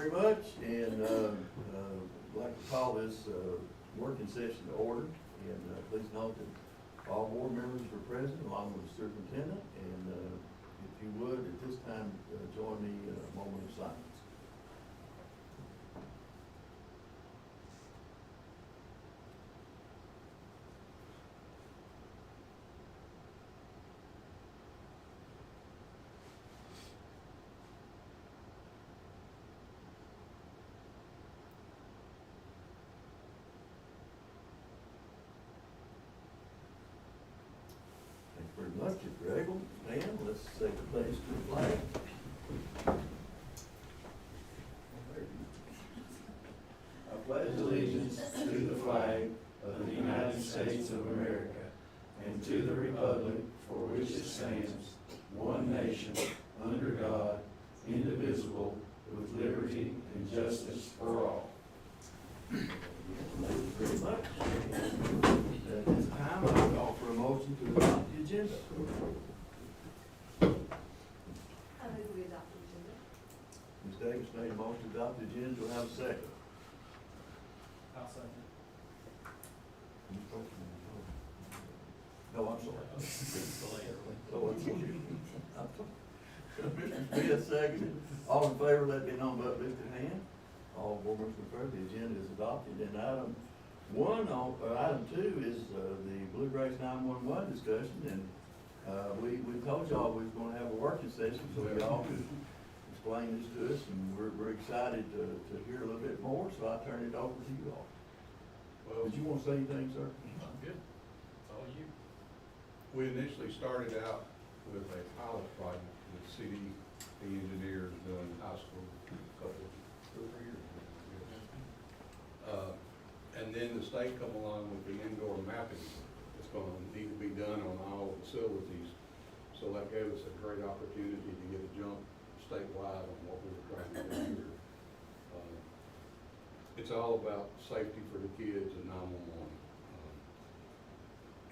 very much, and I'd like to call this working session to order. And please note that all board members are present along with the superintendent. And if you would, at this time, join me in a moment of silence. Thank you very much. If you're able, stand. Let's say the pledge to the flag. I pledge allegiance to the flag of the United States of America and to the republic for which it stands, one nation, under God, indivisible, with liberty and justice for all. Thank you very much. At this time, I'll call for a motion to adopt the agenda. I move we adopt the agenda. Ms. Davis made a motion to adopt the agenda. Do I have a second? I'll second. No, I'm sorry. Oh, I'm sorry. Mr. Smith, seconded. All in favor, let me know by lifted hand. All board members confirm the agenda is adopted. And item two is the Bluegrass 911 discussion. And we told y'all we was going to have a working session so y'all could explain this to us. And we're excited to hear a little bit more. So I turn it over to you all. Well, Did you want to say anything, sir? I'm good. It's all you. we initially started out with a pilot project with the engineers doing high school a couple, 2 or 3 years ago. And then the state come along with the indoor mapping that's going to need to be done on all facilities. So that gave us a great opportunity to get a jump statewide on what we were trying to do here. It's all about safety for the kids and 911.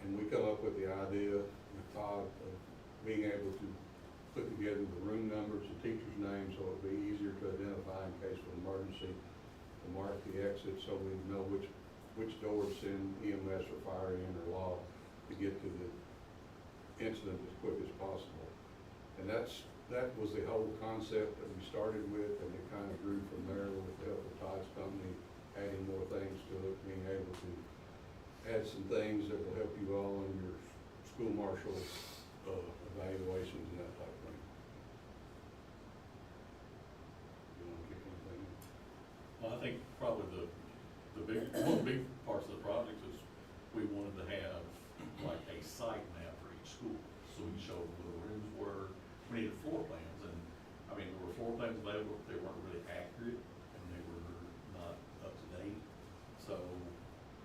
And we come up with the idea with Todd of being able to put together the room numbers, the teacher's names, so it'd be easier to identify in case of emergency, to mark the exit so we know which doors send EMS or fire in or law to get to the incident as quick as possible. And that was the whole concept that we started with, and it kind of grew from there with the help of Todd's company, adding more things to it, being able to add some things that will help you all in your school marshal evaluations and that type of thing. You want to kick anything in? Well, I think probably one of the big parts of the project is we wanted to have like a site map for each school. So we showed where the rooms were, we needed floor plans, and I mean, there were floor plans available, but they weren't really accurate and they were not up to date. So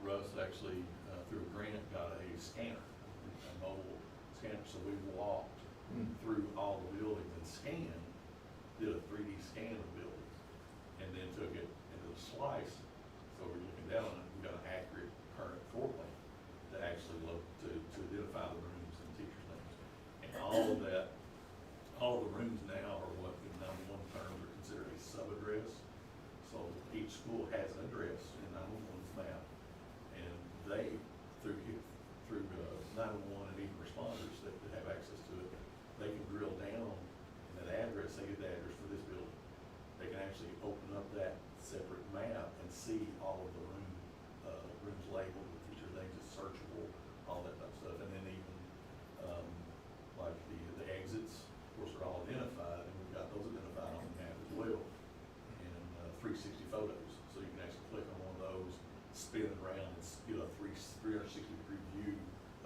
Russ actually, through a grant, got a scanner, a mobile scanner. So we walked through all the buildings and scanned, did a 3D scan of the buildings, and then took it into the slice. So we're looking down on it, we got an accurate current floor plan to actually look to identify the rooms and teachers' names. And all of that, all of the rooms now are what in 911 terms are considered a sub-address. So each school has an address in 911's map, and they, through 911 and even responders that have access to it, they can drill down in that address, say get the address for this building. They can actually open up that separate map and see all of the rooms labeled with teachers' names, it's searchable, all that type of stuff. And then even like the exits, of course, are all identified, and we've got those identified on the map as well. And 360 photos, so you can actually click on one of those, spin it around, and get a 360-degree view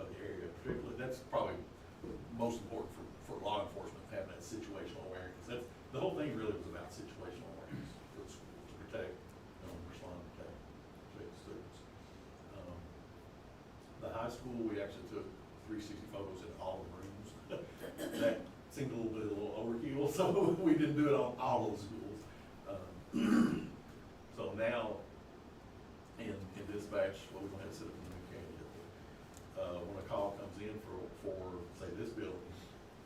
of the area. Particularly, that's probably most important for law enforcement, having that situational awareness. That's the whole thing really was about situational awareness for the school to protect, respond to protect the students. The high school, we actually took 360 photos in all the rooms. That seemed a little overkill, so we didn't do it on all of the schools. So now, in dispatch, well, we don't have to set up a new candidate. When a call comes in for say this building,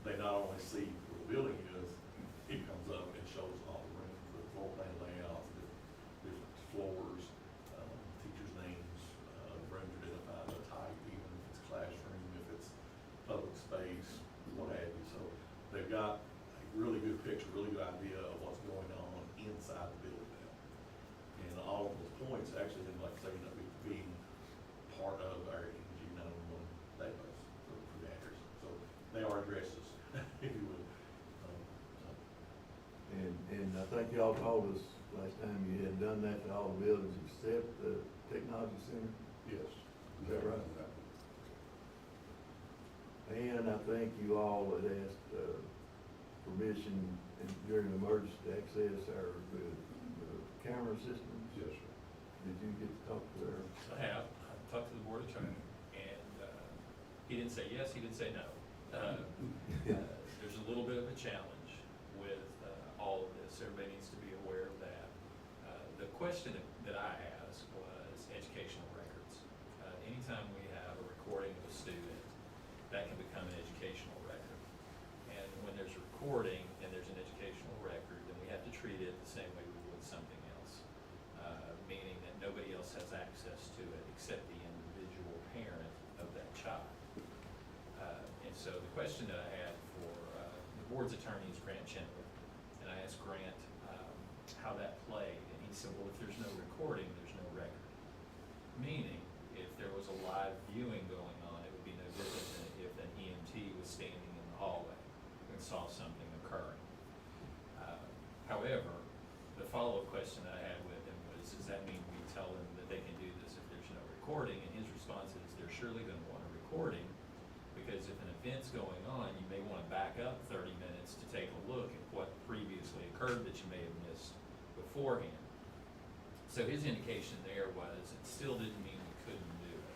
they not only see where the building is, it comes up and shows all the rooms, the floor plan layout, actually been like saying that being part of our energy 911 database for the actors. So they are addresses, if you would. And I think y'all told us last time you had done that to all the buildings except the technology center. Yes. Is that right? And I think you all had asked, permission during the emergency to access our, the camera systems. Yes, sir. Did you get to talk to her? I have. I talked to the board attorney, and he didn't say yes, he didn't say no. There's a little bit of a challenge with all of this. Everybody needs to be aware of that. The question that I asked was educational records. Anytime we have a recording of a student, that can become an educational record. And when there's a recording and there's an educational record, then we have to treat it the same way we would something else. Meaning that nobody else has access to it except the individual parent of that child. And so the question that I had for the board's attorney is Grant Chenoweth. And I asked Grant how that played, and he said, well, if there's no recording, there's no record. Meaning, if there was a live viewing going on, it would be no different than if an EMT was standing in the hallway and saw something occurring. However, the follow-up question that I had with him was, does that mean we tell them that they can do this if there's no recording? And his response is, they're surely gonna want a recording, because if an event's going on, you may wanna back up 30 minutes to take a look at what previously occurred that you may have missed beforehand. So his indication there was, it still didn't mean we couldn't do it.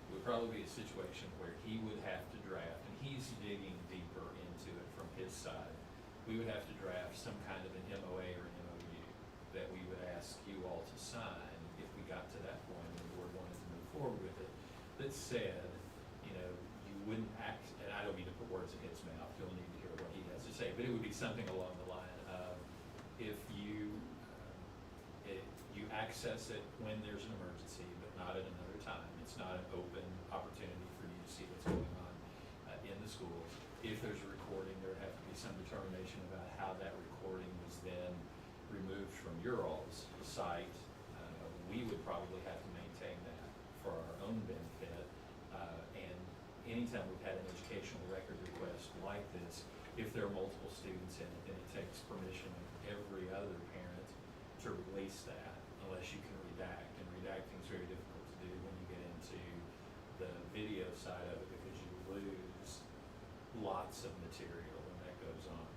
It would probably be a situation where he would have to draft, and he's digging deeper into it from his side. We would have to draft some kind of an MOA or an MOU that we would ask you all to sign if we got to that point and the board wanted to move forward with it, that said, you know, you wouldn't act, and I don't mean to put words in his mouth, you'll need to hear what he has to say, but it would be something along the line of, if you access it when there's an emergency, but not at another time. It's not an open opportunity for you to see what's going on in the school. If there's a recording, there would have to be some determination about how that recording was then removed from your all's site. We would probably have to maintain that for our own benefit. And anytime we've had an educational record request like this, if there are multiple students in it, then it takes permission of every other parent to release that, unless you can redact. And redacting is very difficult to do when you get into the video side of it, because you lose lots of material when that goes on.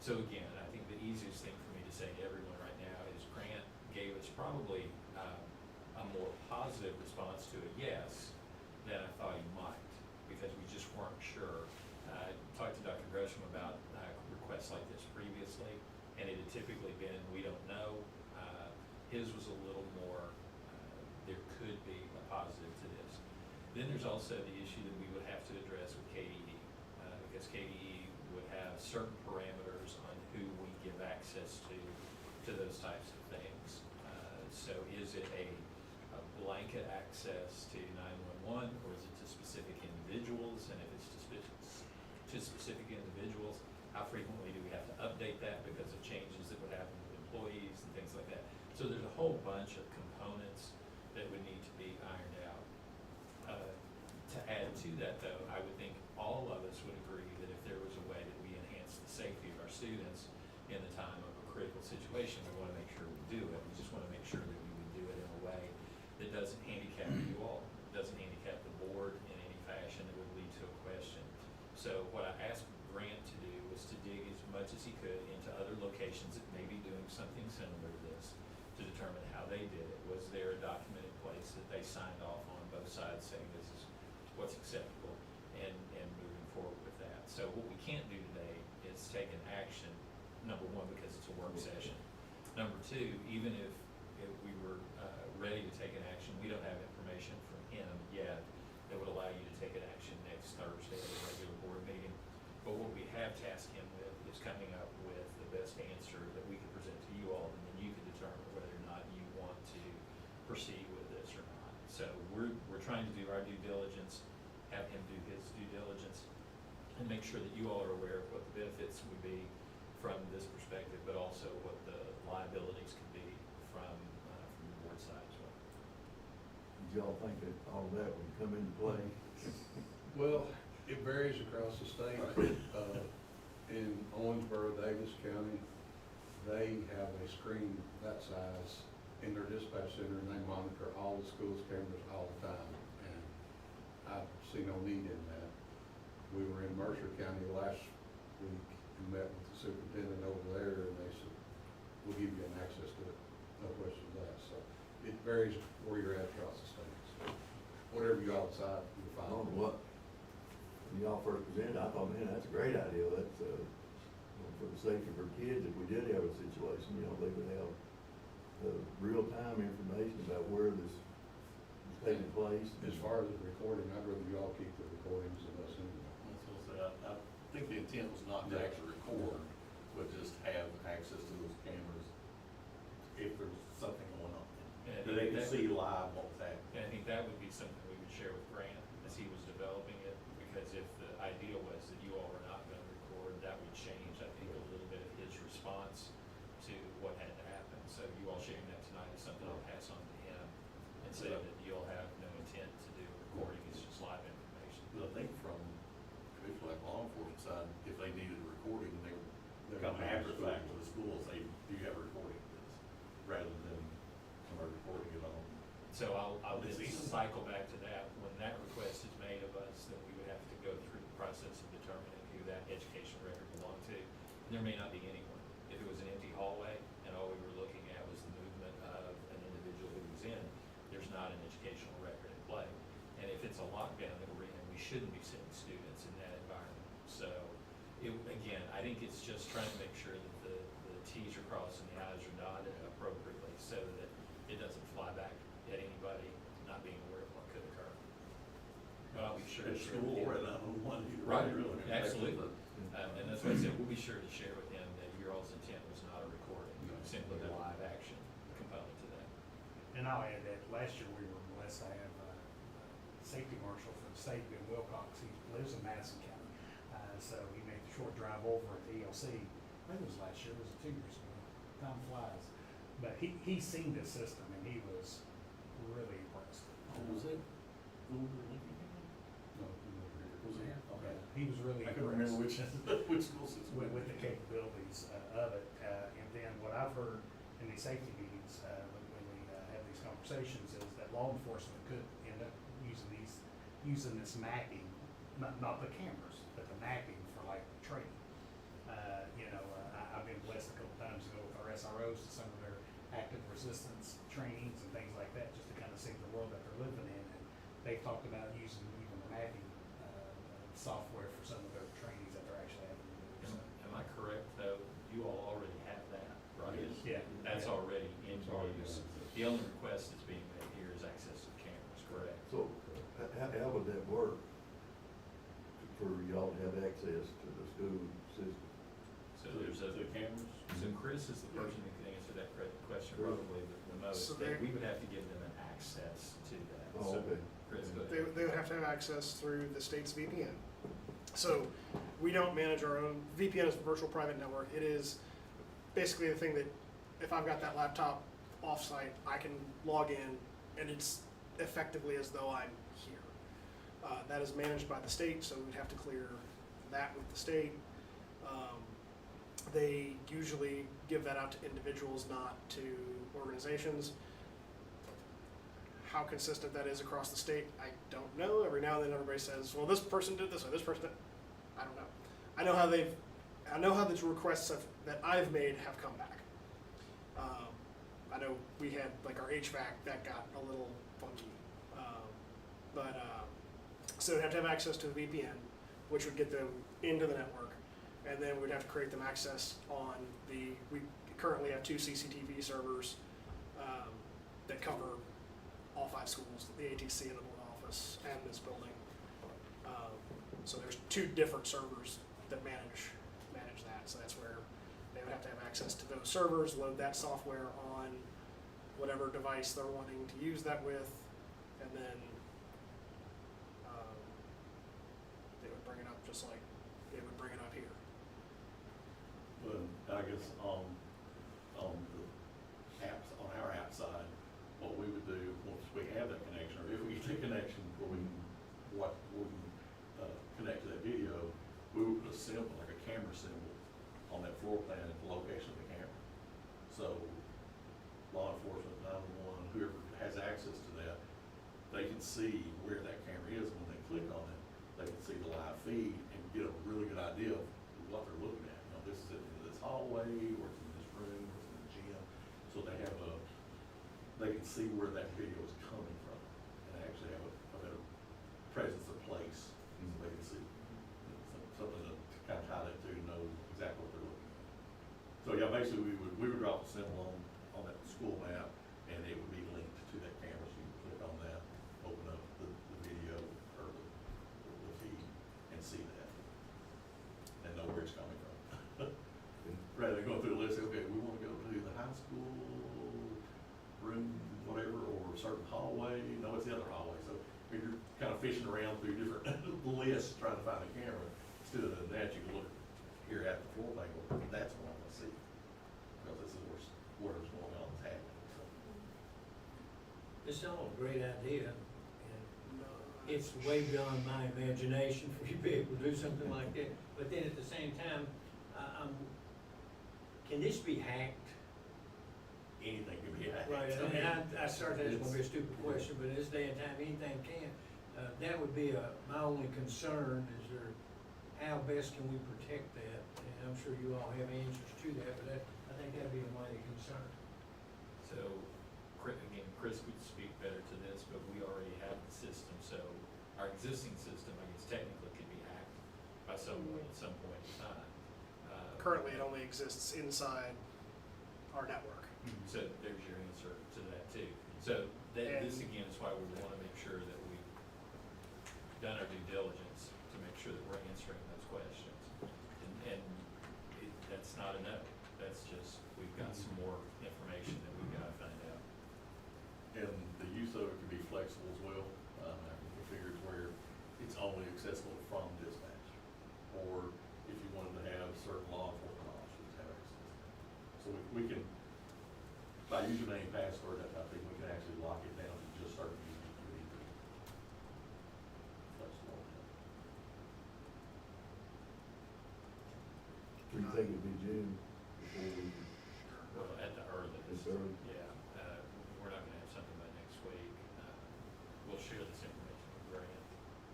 So again, I think the easiest thing for me to say to everyone right now is Grant gave us probably a more positive response to a yes than I thought he might, because we just weren't sure. I talked to Dr. Gresham about requests like this previously, and it had typically been, we don't know. His was a little more, there could be a positive to this. Then there's also the issue that we would have to address with KDE, because KDE would have certain parameters on who we give access to those types of things. So is it a blanket access to 911, or is it to specific individuals? And if it's to specific individuals, how frequently do we have to update that because of changes that would happen with employees and things like that? So there's a whole bunch of components that would need to be ironed out. To add to that, though, I would think all of us would agree that if there was a way that we enhance the safety of our students in the time of a critical situation, we want to make sure we do it. We just want to make sure that we would do it in a way that doesn't handicap you all, doesn't handicap the board in any fashion that would lead to a question. So what I asked Grant to do was to dig as much as he could into other locations that may be doing something similar to this, to determine how they did it. Was there a document in place that they signed off on both sides saying this is what's acceptable, and moving forward with that. So what we can't do today is take an action, number one, because it's a work session. Number two, even if we were ready to take an action, we don't have information from him yet that would allow you to take an action next Thursday at a regular board meeting. But what we have tasked him with is coming up with the best answer that we can present to you all, and then you can determine whether or not you want to proceed with this or not. So we're trying to do our due diligence, have him do his due diligence, and make sure that you all are aware of what the benefits would be from this perspective, but also what the liabilities could be from the board side as well. y'all think that all of that would come into play? Well, it varies across the state. In Owensboro, Davis County, they have a screen that size in their dispatch center, and they monitor all the schools' cameras all the time. And I see no need in that. We were in Mercer County last week and met with the superintendent over there, and they said, we'll give you an access to it, no questions asked. So it varies where you're at across the state. So whatever you all decide, you'll I find. don't know what, when y'all first presented, I thought, man, that's a great idea. That's, for the safety of our kids, if we did have a situation, you know, they would have real-time information about where this is taking place. As far as the recording, I'd rather you all keep the recordings than us anyway. That's what I say, I think the intent was not to actually record, but just have access to those cameras if there's something going on. And I That they think can that- see live what was happening. And I think that would be something we would share with Grant as he was developing it, because if the idea was that you all were not gonna record, that would change, I think, a little bit of his response to what had to happen. So you all sharing that tonight is something I'll pass on to him and say that you'll have no intent to do recording, it's just live information. But I think from, if like law enforcement side, if they needed a recording, they would They come would after the school. fact to the school and say, do you have a recording of this? Rather than somebody recording it on. So I'll This just season. cycle back to that, when that request is made of us, then we would have to go through the process of determining who that education record belonged to. And there may not be anyone. If it was an empty hallway and all we were looking at was the movement of an individual who was in, there's not an educational record at play. And if it's a lockdown that we're in, we shouldn't be sending students in that environment. So, again, I think it's just trying to make sure that the Ts are crossed and the Is are dotted appropriately so that it doesn't fly back at anybody not being aware of what could occur. But I'll be sure to At share school with or him. at home, one, either Right, way, really. absolutely. And that's why I said, we'll be sure to share with him that your all's intent was not a recording, simply a live action component to that. And I'll add that last year we were blessed to have a safety marshal from the state, Ben Wilcox. He lives in Madison County. So he made the short drive over at the ELC. I think it was last year, it was 2 years ago. Time flies. But he's seen this system and he was really impressed. Was it? No, you never hear it. Was it? Okay. He was really I couldn't remember impressed. which school system. With the capabilities of it. And then what I've heard in these safety meetings, when we have these conversations, is that law enforcement could end up using this mapping, not the cameras, but the mapping for like training. I've been blessed a couple times to go with our SROs to some of their active resistance trainings and things like that, just to kind of see the world that they're living in. And they've talked about using even the mapping software for some of their trainings that they're actually having to do. So, Am I correct, though? You all already have that, right? Yeah. That's Yeah. already in It's already use. done. The only request that's being made here is access to cameras, correct? So, how would that work for y'all to have access to the school system? So there's The cameras? So Chris is the person who can answer that question Sure. probably the most. So That they- we would have to give them an access to that. Oh, So, okay. Chris, go They, ahead. they would have to have access through the state's VPN. So we don't manage our own. VPN is a virtual private network. It is basically the thing that if I've got that laptop offsite, I can log in and it's effectively as though I'm here. That is managed by the state, so we'd have to clear that with the state. They usually give that out to individuals, not to organizations. How consistent that is across the state, I don't know. Every now and then everybody says, well, this person did this or this person did. I don't know. I know how the requests that I've made have come back. I know we had like our HVAC that got a little funky. So we'd have to have access to the VPN, which would get them into the network. And then we'd have to create them access on we currently have 2 CCTV servers that cover all 5 schools, the ATC and the board office and this building. So there's 2 different servers that manage that. So that's where they would have to have access to those servers, load that software on whatever device they're wanting to use that with, and then they would bring it up just like they would bring it up here. Well, I guess on the apps, on our app side, what we would do, once we have that connection, or access to that, they can see where that camera is. When they click on it, they can see the live feed and get a really good idea of what they're looking at. You know, this is in this hallway, or it's in this room, or it's in the gym. So they have they can see where that video is coming from, and actually have a better presence of place, so they can see something to kind of tie that to, know exactly what they're looking at. So yeah, basically we would drop a symbol on that school map, and it would be linked to that camera, so you can click on that, open up the video or the feed and see that, and know where it's coming from. Rather than going through the list, okay, we want to go to the high school room, whatever, or a certain hallway. No, it's the other hallway. So if you're kind of fishing around through different lists trying to find a camera, instead of that, you can look here at the floor plan. Well, that's what I want to see, because this is what's going on, that's happening. So. It's all a great idea, and it's way beyond my imagination for you to be able to do something like that. But then at the same time, can this be hacked? Anything can be hacked. Right, I mean, I started, that's gonna be a stupid question, but in this day and time, anything can. That would be my only concern, is how best can we protect that? And I'm sure you all have answers to that, but I think that'd be a mighty concern. So, again, Chris could speak better to this, but we already have the system, so our existing system, I guess technically could be hacked by someone at some point in time. Currently, it only exists inside our network. So there's your answer to that too. So this again is why we want to make sure that we've done our due diligence to make sure that we're answering those questions. And that's not a no. That's just, we've got some more information that we've got to find out. And the use of it can be flexible as well. I figure it's where it's only accessible from dispatch, or if you wanted to have certain law enforcement officers have access. So we can, by username, password, that type of thing, we can actually lock it down to just certain users to be flexible. Do you think it'd be June before we? Well, at the earliest. It's early. Yeah, we're not gonna have something by next week. We'll share this information with Grant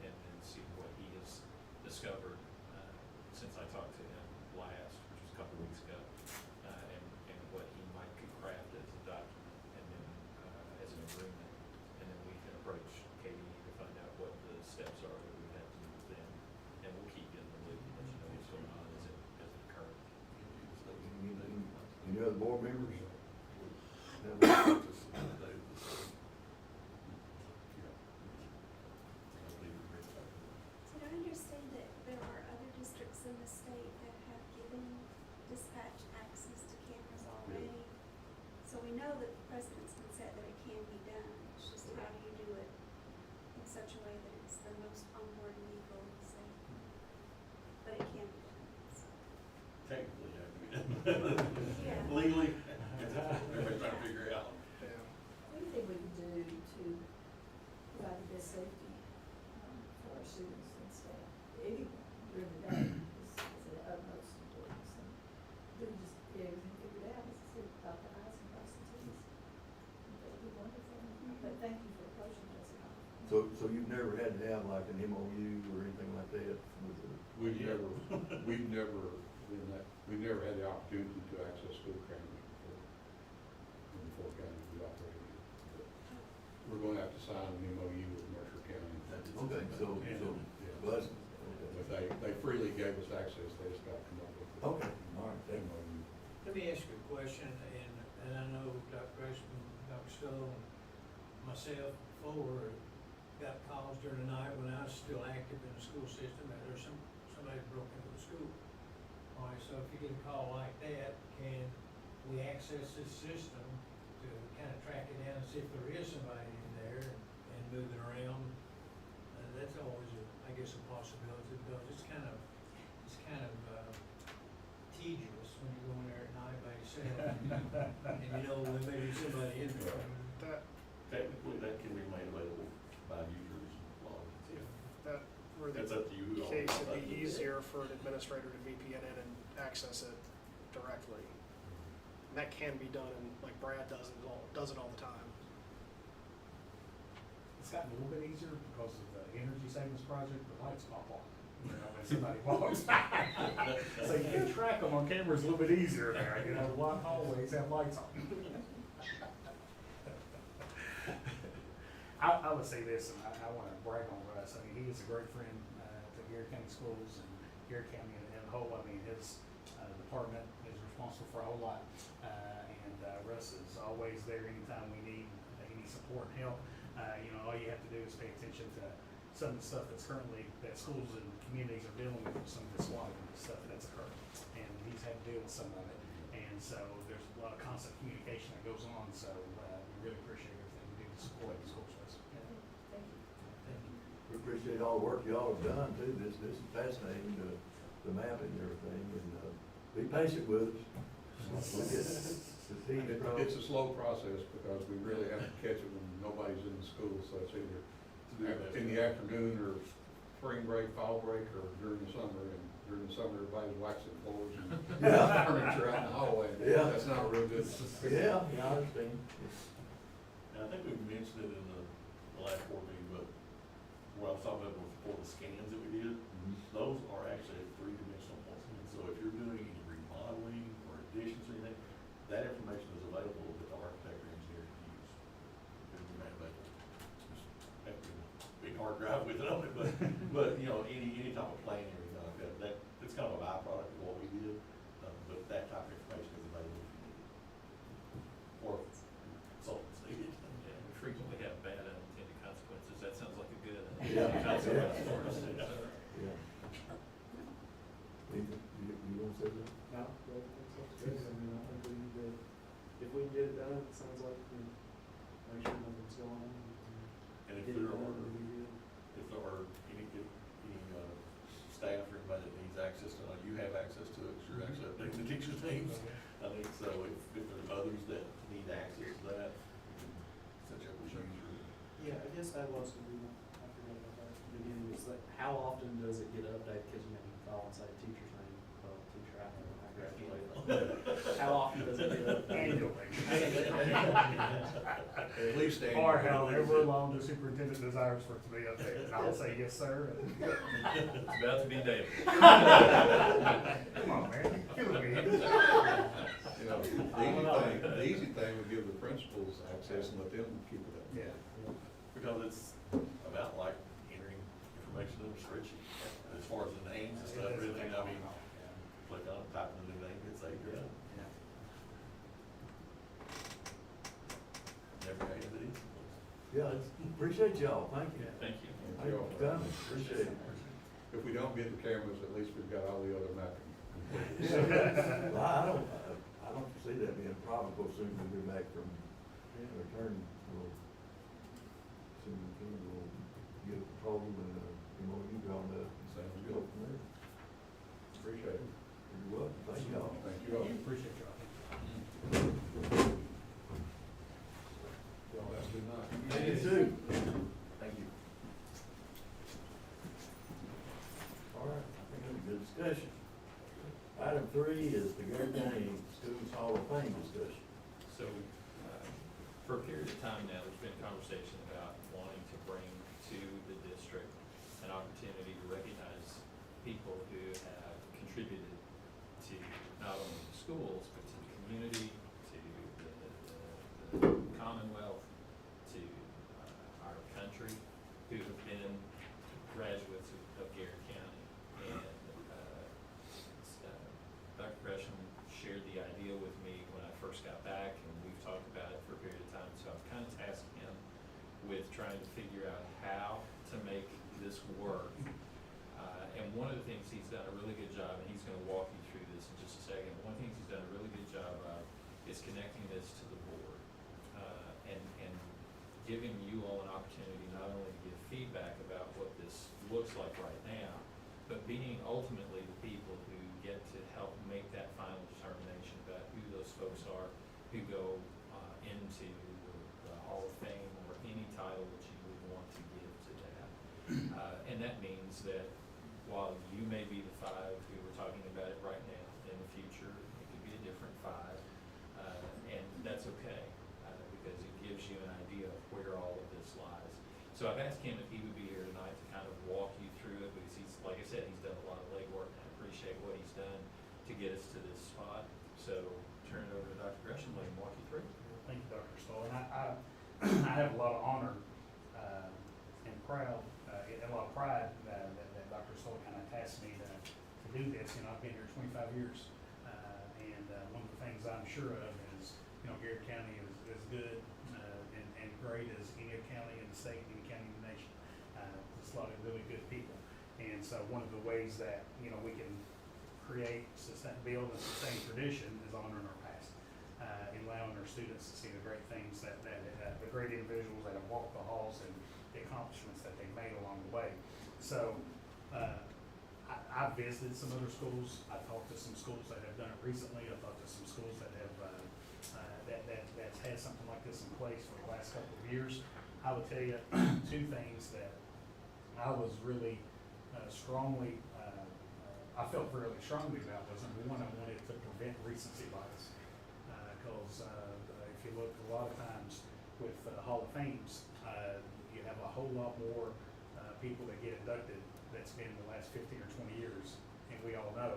and then see what he has discovered, since I talked to him last, which was a couple weeks ago, and what he might could craft as a document and then, as an agreement. And then we can approach Katie to find out what the steps are that we have to move then, and we'll keep you in the loop and let you know what's going on as it occurs. Any other board members? Did I understand that there are other districts in the state that have given dispatch access to cameras already? So we know that the precedent's been set that it can be done, it's just how do you do it in such a way that it's the most onboard legal and safe? But it can be done, so. Technically, yeah. Yeah. Legally, everybody's trying to figure it out. Yeah. What do you think we can do to provide the best safety for our students and staff? Anyone during the day is of utmost importance. And do we just get everything figured out? As I said, about the I's and cross the T's. That would be wonderful. But thank you for approaching us. So you've never had to have like an MOU or anything like that with the? We've never had the opportunity to access school cameras before in the four counties we operate in. But we're going to have to sign an MOU with Mercer County. Okay, so, Yeah. bless. But they freely gave us access, they just got to come up with the Okay, all right, thank you. MOU. Let me ask you a question, and I know Dr. Ashman, Dr. Stoll, and myself, before, got calls during the night when I was still active in the school system, that there's somebody broke into the school. All right, so if you get a call like that, can we access this system to kind of track it down and see if there is somebody in there and moving around? That's always, I guess, a possibility, because it's kind of tedious when you go in there at night by yourself, and you know there may be somebody in there. That, Technically, that can be made available by users logins. if that were the That's up to you. case, it'd be easier for an administrator to VPN in and access it directly. And that can be done, and like Brad does it all the time. It's gotten a little bit easier because of the energy savings project, the lights pop on, you know, when somebody walks. So you can track them on cameras a little bit easier there, you know, a lot of hallways have lights on. I would say this, and I wanna brag on Russ, I mean, he is a great friend, to Garrett County Schools and Garrett County in a whole. I mean, his, department is responsible for a whole lot, and Russ is always there anytime we need any support and help. You know, all you have to do is pay attention to some of the stuff that's currently, that schools and communities are dealing with some of the SWAT stuff that's occurring. And he's had to deal with some of it, and so there's a lot of constant communication that goes on, so, we really appreciate everything you do to support the schools. Thank you. We appreciate all the work y'all have done too. This is fascinating, the mapping and everything, and, be patient with us. We'll get the T's crossed. It's a slow process because we really have to catch it when nobody's in the school, so it's either in the afternoon or spring break, fall break, or during the summer. And during the summer, everybody's waxing floors and Yeah. furniture out in the hallway. Yeah. That's not real good. Yeah, I understand. And I think we mentioned it in the last board meeting, but what I was talking about before, the scans that we did, those are actually three-dimensional points. So if you're doing any remodeling or additions or anything, that information is available that the architect or engineer can use. It can be made available. Just have to be hard drive with it on it, but, you know, any type of plan or anything like that, it's kind of a byproduct of what we did, but that type of information is available if you need it. Or consultants need it. Yeah, we frequently have bad unintended consequences. That sounds like a good Yeah. consequence for us. Yeah. Ethan, you want to say that? No, that sounds good. I mean, I think we need to, if we can get it done, it sounds like we make sure nothing's going on. And if Get it there done, are, it'll be good. if there are any staff or anybody that needs access to it, you have access to it, 'cause you're actually updating the teachers' names. I think so, if there's others that need access to that, such as we use. Yeah, I guess that was, I forgot about that at the beginning, was like, how often does it get updated? Cause you know, you can call and say teacher's name, well, teacher, I graduated. How often does it get updated? At least annually. Or however long the superintendent desires for it to be updated, and I'll say yes, sir. It's about to be David. Come on, man, you're killing me. You know, the easy thing would give the principals access and let them keep it up. Yeah. Because it's about like entering information in a spreadsheet, as far as the names and stuff, everything, I mean, click on it, type in the new name, it's saved, you're done. Never made it easy. Yeah, appreciate y'all, thank you. Thank you. Thank you for coming, appreciate it. If we don't get the cameras, at least we've got all the other mapping. Well, I don't see that being a problem, of course, soon as we get back from return, we'll, soon as we can, we'll get a proposal and, MOU drawn up, and Sounds go good. from there. Appreciate it. You're welcome, thank y'all. Thank you all. Appreciate y'all. Y'all have a good night. You too. Thank you. All right, I think that's a good discussion. Item 3 is the Garrett County Schools Hall of Fame discussion. So, for a period of time now, there's been conversation about wanting to bring to the district an opportunity to recognize people who have contributed to not only the schools, but to the community, to the Commonwealth, to our country, who have been graduates of Garrett County. And Dr. Gresham shared the idea with me when I first got back, and we've talked about it for a period of time, so I've kind of tasked him with trying to figure out how to make this work. And one of the things he's done a really good job, and he's gonna walk you through this in just a second, one of the things he's done a really good job of is connecting this to the board, and giving you all an opportunity not only to give feedback about what this looks like right now, but being ultimately the people who get to help make that final determination about who those folks are who go into the Hall of Fame or any title that you would want to give to that. And that means that while you may be the 5 who we're talking about it right now, in the future, it could be a different 5, and that's okay, because it gives you an idea of where all of this lies. So I've asked him if he would be here tonight to kind of walk you through it, because he's, like I said, he's done a lot of legwork, and I appreciate what he's done to get us to this spot. So turn it over to Dr. Gresham, let him walk you through. Thank you, Dr. Stoll. And I have a lot of honor and proud, and a lot of pride that Dr. Stoll kind of tasked me to do this. You know, I've been here 25 years, and one of the things I'm sure of is, you know, Garrard County is good and great as any county in the state, any county in the nation. There's a lot of really good people, and so one of the ways that, you know, we can create, build and sustain tradition is honoring our past, and allowing our students to see the great things that the great individuals that have walked the halls and the accomplishments that they've made along the way. So I've visited some other schools. I've talked to some schools that have done it recently. I've talked to some schools that have that's had something like this in place for the last couple of years. I would tell you two things that I was really strongly, I felt really strongly about was, number one, I wanted to prevent recency bias. Because if you look a lot of times with Hall of Fames, you have a whole lot more people that get inducted that's been in the last 15 or 20 years. And we all know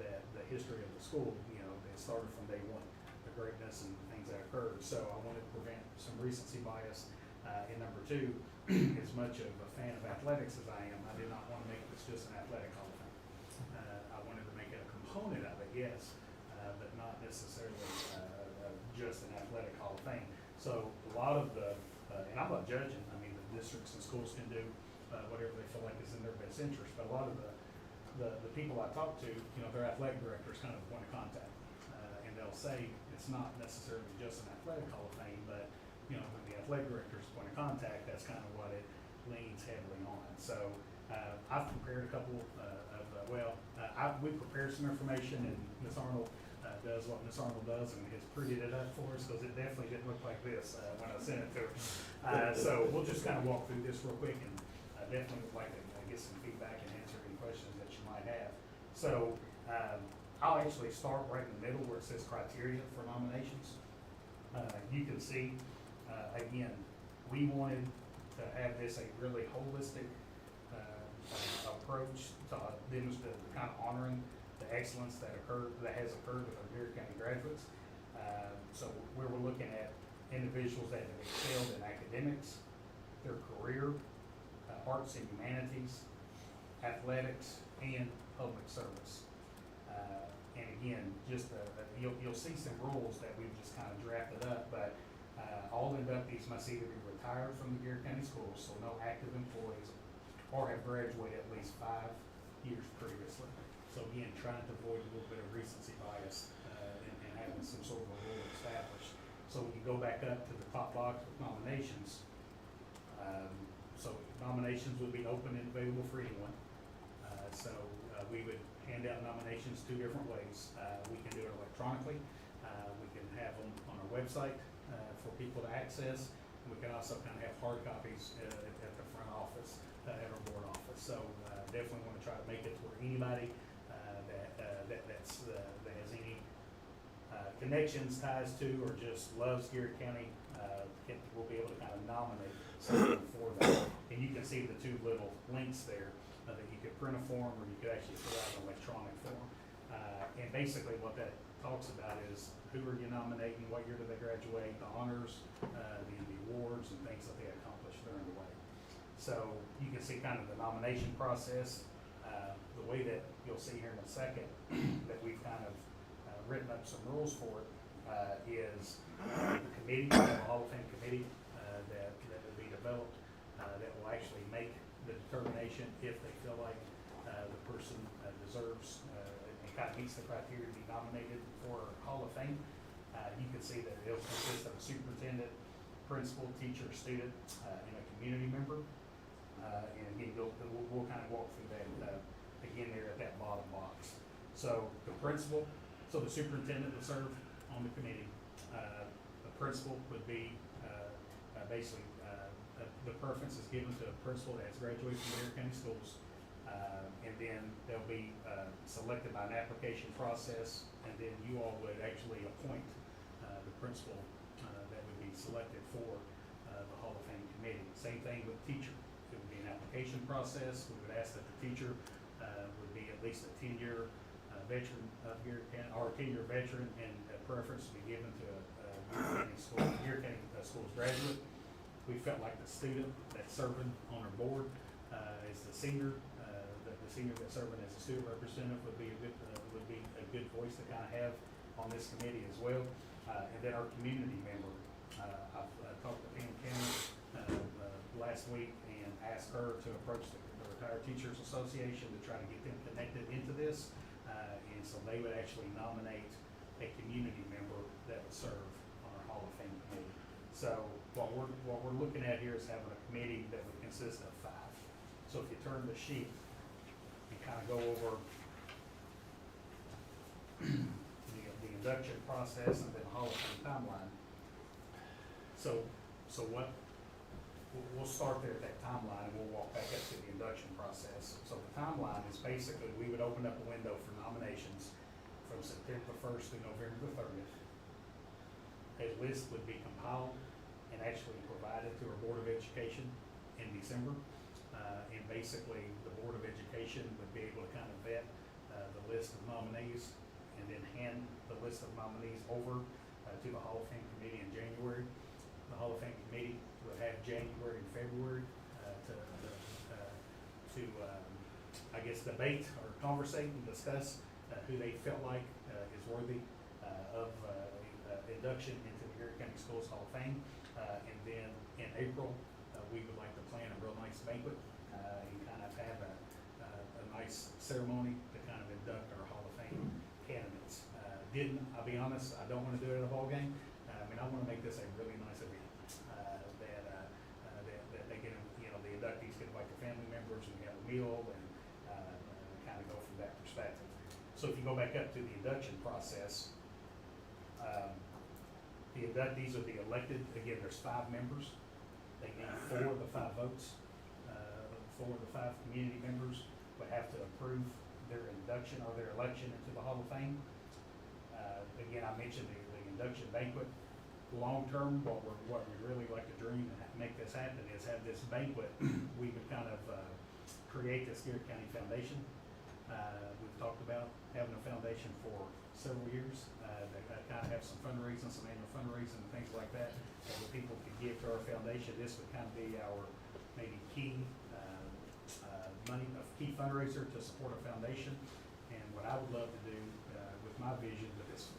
that the history of the school, you know, it started from day one, the greatness and things that occurred. So I wanted to prevent some recency bias. And number two, as much of a fan of athletics as I am, I did not want to make this just an athletic Hall of Fame. I wanted to make it a component of it, yes, but not necessarily just an athletic Hall of Fame. So a lot of the, and I'm not judging, I mean, the districts and schools can do whatever they feel like is in their best interest, but a lot of the people I talk to, you know, their athletic directors kind of point of contact, and they'll say it's not necessarily just an athletic Hall of Fame, but, you know, when the athletic director's point of contact, that's kind of what it leans heavily on. So I've prepared a couple we prepared some information, and Ms. Arnold does what Ms. Arnold does and has prettied it up for us, because it definitely didn't look like this when I sent it to her. So we'll just kind of walk through this real quick, and definitely would like to get some feedback and answer any questions that you might have. So I'll actually start right in the middle where it says criteria for nominations. You can see, again, we wanted to have this a really holistic approach to demonstrate the kind of honoring the excellence that has occurred with our Garrard County graduates. So where we're looking at individuals that have excelled in academics, their career, arts and humanities, athletics, and public service. And again, just you'll see some rules that we've just kind of drafted up, but all inductees must either be retired from the Garrard County Schools, so no active employees, or have graduated at least 5 years previously. So again, trying to avoid a little bit of recency bias and having some sort of a rule established. So we can go back up to the top box with nominations. So nominations would be open and available for anyone. So we would hand out nominations 2 different ways. We can do it electronically. We can have them on our website for people to access. And we can also kind of have hard copies at the front office, at our board office. So definitely want to try to make it to where anybody that has any connections, ties to, or just loves Garrard County will be able to kind of nominate someone for that. And you can see the 2 little links there that you could print a form, or you could actually fill out an electronic form. And basically what that talks about is who are you nominating, what year did they graduate, the honors, the awards, and things that they accomplished during the way. So you can see kind of the nomination process. The way that you'll see here in a second that we've kind of written up some rules for it is the committee, the Hall of Fame committee that will be developed that will actually make the determination if they feel like the person deserves and kind of meets the criteria to be nominated for Hall of Fame. You can see that it'll consist of a superintendent, principal, teacher, student, and a community member. And again, we'll kind of walk through that again there at that bottom box. So the principal, so the superintendent will serve on the committee. The principal would be basically the preference is given to a principal that has graduated from Garrard County Schools. And then they'll be selected by an application process, and then you all would actually appoint the principal that would be selected for the Hall of Fame committee. committee. Same thing with teacher. It would be an application process. We would ask that the teacher would be at least a 10-year veteran of Garrett County, or a 10-year veteran, and a preference would be given to a Garrett County Schools graduate. We felt like the student that's serving on our board is the senior, the senior that's serving as a student representative would be a good voice to kind of have on this committee as well. And then our community member, I've talked to Pam County last week and asked her to approach the Retired Teachers Association to try to get them connected into this. And so they would actually nominate a community member that would serve on our Hall of Fame committee. So what we're looking at here is having a committee that would consist of 5. So if you turn the sheet, you kind of go over the induction process and then Hall of Fame timeline. So we'll start there at that timeline and we'll walk back up to the induction process. So the timeline is basically, we would open up a window for nominations from September 1st through November the 30th. A list would be compiled and actually provided to our Board of Education in December. And basically, the Board of Education would be able to kind of vet the list of nominees and then hand the list of nominees over to the Hall of Fame Committee in January. The Hall of Fame Committee would have January and February to I guess, debate or conversate and discuss who they felt like is worthy of induction into the Garrett County Schools Hall of Fame. And then in April, we would like to plan a real nice banquet and kind of have a nice ceremony to kind of induct our Hall of Fame candidates. I'll be honest, I don't want to do it at a ball game. I mean, I want to make this a really nice event that they get, the inductees get like the family members and we have a meal and kind of go from that perspective. So if you go back up to the induction process, the inductees would be elected. Again, there's 5 members. They need 4 of the 5 votes. 4 of the 5 community members would have to approve their induction or their election into the Hall of Fame. Again, I mentioned the induction banquet. Long term, what we really like to dream and make this happen is have this banquet. We would kind of create this Garrett County Foundation. We've talked about having a foundation for several years. They kind of have some fundraising, some annual fundraising and things like that that people could give to our foundation. This would kind of be our maybe key key fundraiser to support a foundation. And what I would love to do with my vision with this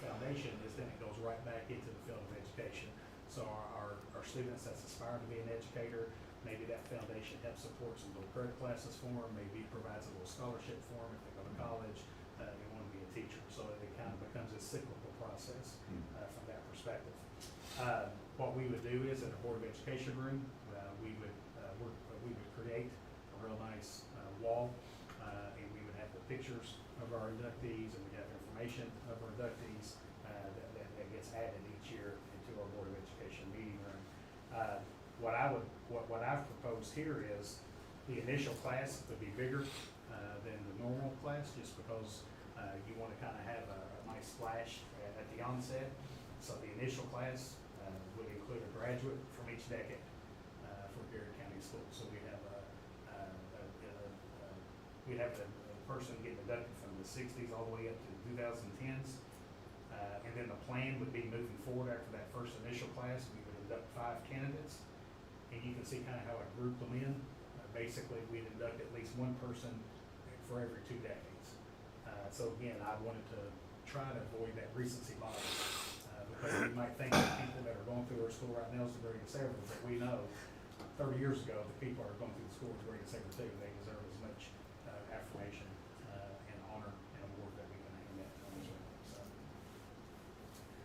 foundation is then it goes right back into the field of education. So our students that aspire to be an educator, maybe that foundation helps support some little credit classes for them, maybe provides a little scholarship for them if they go to college, they want to be a teacher. So it kind of becomes a cyclical process from that perspective. What we would do is in the Board of Education room, we would create a real nice wall, and we would have the pictures of our inductees, and we'd have information of our inductees that gets added each year into our Board of Education meeting room. What I've proposed here is the initial class would be bigger than the normal class, just because you want to kind of have a nice splash at the onset. So the initial class would include a graduate from each decade for Garrett County Schools. So we'd have a person getting inducted from the 60s all the way up to the 2010s. And then the plan would be moving forward after that first initial class, we would induct 5 candidates. And you can see kind of how I grouped them in. Basically, we'd induct at least 1 person for every 2 decades. So again, I wanted to try to avoid that recency bias. Because you might think that people that are going through our school right now is the greatest ever, but we know 30 years ago, the people that are going through the school is the greatest ever too. They deserve as much affirmation and honor and award that we can hand that to them as well.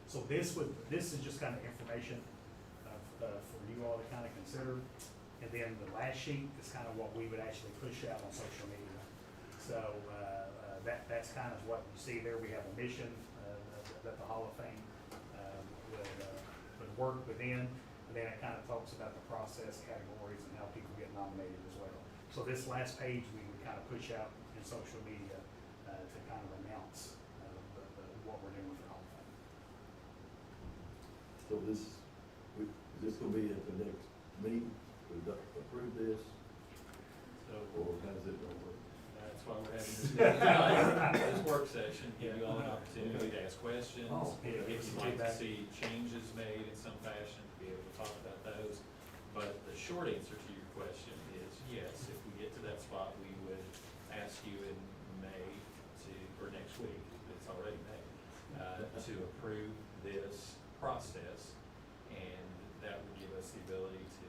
So this is just kind of information for you all to kind of consider. And then the last sheet is kind of what we would actually push out on social media. So that's kind of what you see there. We have a mission that the Hall of Fame would work within, and then it kind of talks about the process, categories, and how people get nominated as well. So this last page we would kind of push out in social media to kind of announce what we're doing with the Hall of Fame. So is this gonna be at the next meeting Oh, if okay. you'd like to see changes made in some fashion, to be able to talk about those. But the short answer to your question is yes, if we get to that spot, we would ask you in May to, or next week, it's already May, to approve this process. And that would give us the ability to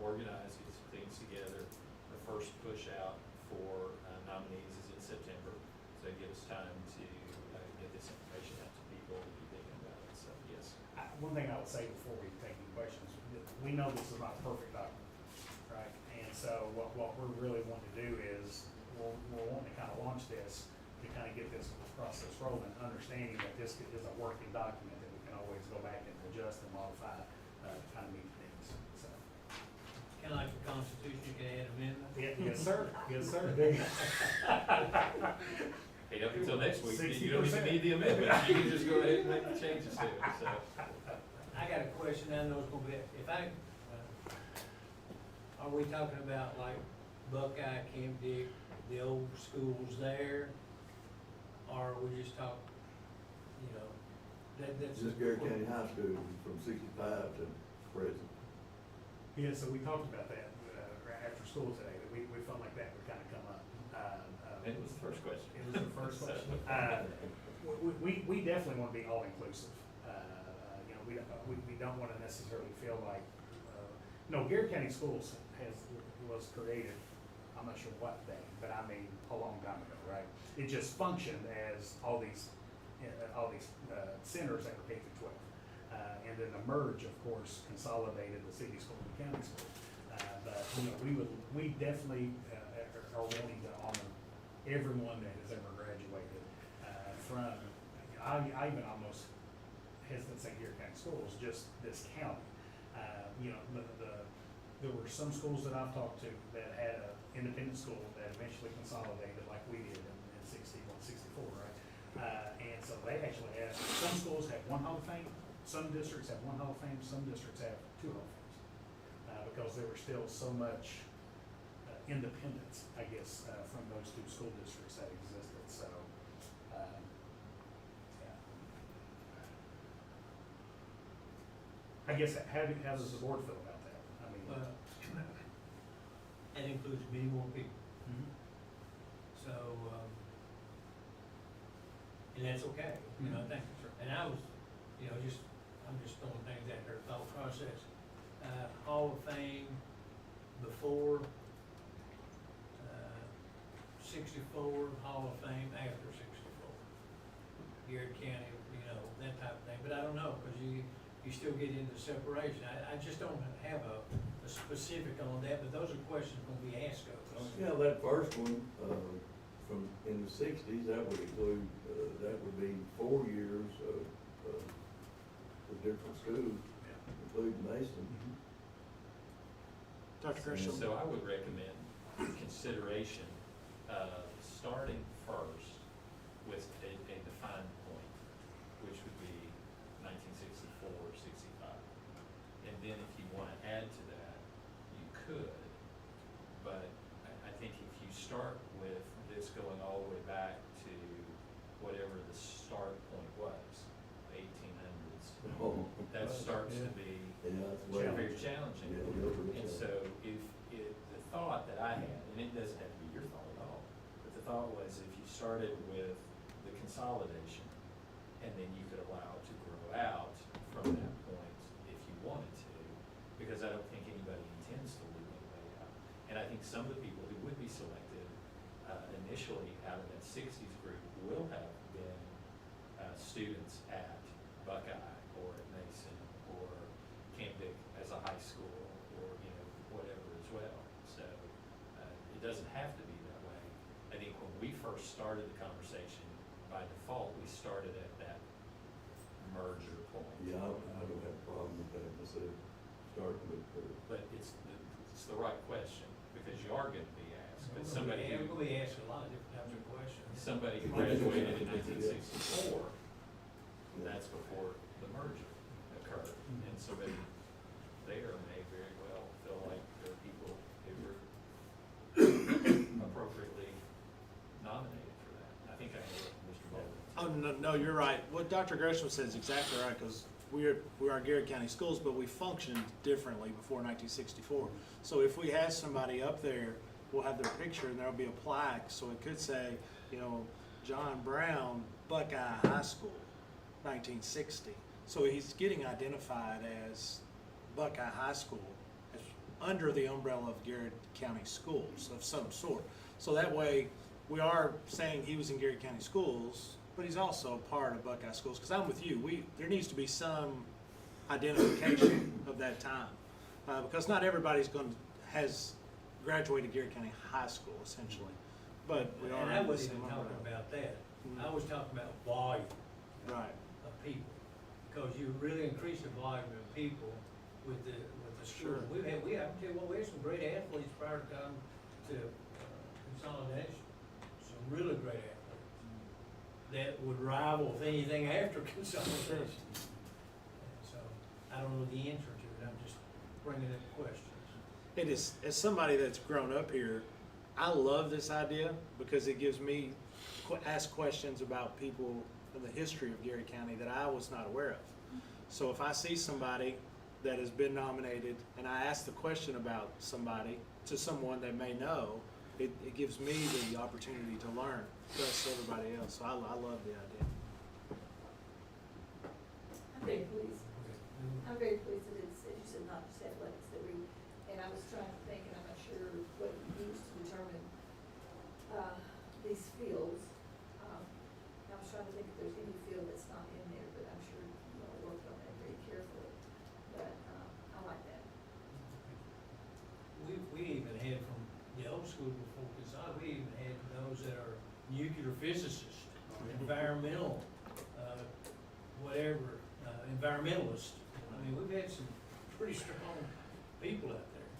organize, get some things together. The first push out for nominees is in September, so it gives time to get this information out to people and be thinking about it, so yes. One thing I would say before we take any questions, we know this is not a perfect document, right? And so what we're really wanting to do is, we're wanting to kind of launch this, to kind of get this process rolling, understanding that this is a working document that we can always go back and adjust and modify, to kind of meet the needs, so. Kind of like the Constitution, you can add amendments. Yes, sir, yes, sir. Hey, up until next week, you 60%. don't even need the amendment, you can just go ahead and make the changes to it, so. I got a question, I know it's gonna be, if I, are we talking about like Buckeye, Camp Dick, the old schools there? Or are we just talking, you know, that's. Just Garrett County High School from 65 to present. Yeah, so we talked about that, after school today, that we felt like that would kind of come up. It was the first question. It was the first question. We definitely want to be all-inclusive. You know, we don't want to necessarily feel like, Garrett County Schools was created, I'm not sure what day, but I mean, a long time ago, right? It just functioned as all these centers that were K through 12. And then the merge, of course, consolidated the city school and the county school. But, you know, we definitely are willing to honor everyone that has ever graduated from, I even almost hesitant to say Garrett County Schools, just this county. You know, there were some schools that I've talked to that had an independent school that eventually consolidated like we did in 64, right? And so they actually have, some schools have one Hall of Fame, some districts have one Hall of Fame, some districts have two Hall of Fames. Because there was still so much independence, I guess, from those two school districts that existed, so, yeah. I guess, how does the board feel about that? I mean. Well, that includes many more people, Mhm. so, and that's okay, you know, Mhm. thank you, sir. And I was, you know, I'm just throwing things out there, thought process. Hall of Fame before, 64, Hall of Fame after 64. Garrett County, you know, that type of thing, but I don't know, because you still get into separation. I just don't have a specific on that, but those are questions gonna be asked of us. Yeah, that first one, from, in the 60s, that would include, that would be 4 years of the different schools, including Mason. Dr. Gresham? So I would recommend consideration of starting first with a defined point, which would be 1964 or 65. And then if you want to add to that, you could. But I think if you start with this going all the way back to whatever the start point was, 1800s, Oh, that starts to be yeah, that's way. very challenging. Yeah, real And challenging. so the thought that I had, and it doesn't have to be your thought at all, but the thought was if you started with the consolidation, and then you could allow it to grow out from that point if you wanted to, because I don't think anybody intends to leave anybody out. And I think some of the people who would be selected initially out of that 60s group will have been students at Buckeye or at Mason or Camp Dick as a high school or, you know, whatever as well. So it doesn't have to be that way. I think when we first started the conversation, by default, we started at that merger point. Yeah, I don't have a problem with that, myself, starting with But it's the right question, because you are gonna be asked, but somebody Yeah, who, we ask a lot of different types of questions. somebody who graduated in 1964, that's before the merger occurred. And somebody there may very well feel like there are people who were appropriately nominated for that. I think I know what Mr. Baldwin. Oh, No, you're right. What Dr. Gresham says is exactly right, because we are Garrett County Schools, but we functioned differently before 1964. So if we had somebody up there, we'll have their picture and there'll be a plaque, so it could say, you know, John Brown, Buckeye High School, 1960. So he's getting identified as Buckeye High School, as under the umbrella of Garrett County Schools of some sort. So that way, we are saying he was in Garrett County Schools, but he's also part of Buckeye Schools. Because I'm with you, there needs to be some identification of that time, because not everybody's has graduated Garrett County High School essentially, but we are. And I under the wasn't same even talking umbrella. about that. Mhm. I was talking about volume Right. of people. Because you really increase the volume of people with the Sure. schools. I can tell you what, we had some great athletes prior to coming to consolidation. Some really great athletes that would rival anything after consolidation. And so, I don't know the answer to it, I'm just bringing up questions. It is, as somebody that's grown up here, I love this idea because it gives me ask questions about people in the history of Garrett County that I was not aware of. So if I see somebody that has been nominated and I ask the question about somebody to someone that may know, it gives me the opportunity to learn, plus everybody else. So I love the idea. I'm very pleased. I'm very pleased that it's, as you said, not just athletics, that we, and I was trying to think, and I'm not sure what you used to determine, these fields. I was trying to think if there's any field that's not in there, but I'm sure you all worked on that very carefully. But, I like that. We even had from the old school before Casada, we even had those that are nuclear physicists, environmental, environmentalists. I mean, we've had some pretty strong people out there.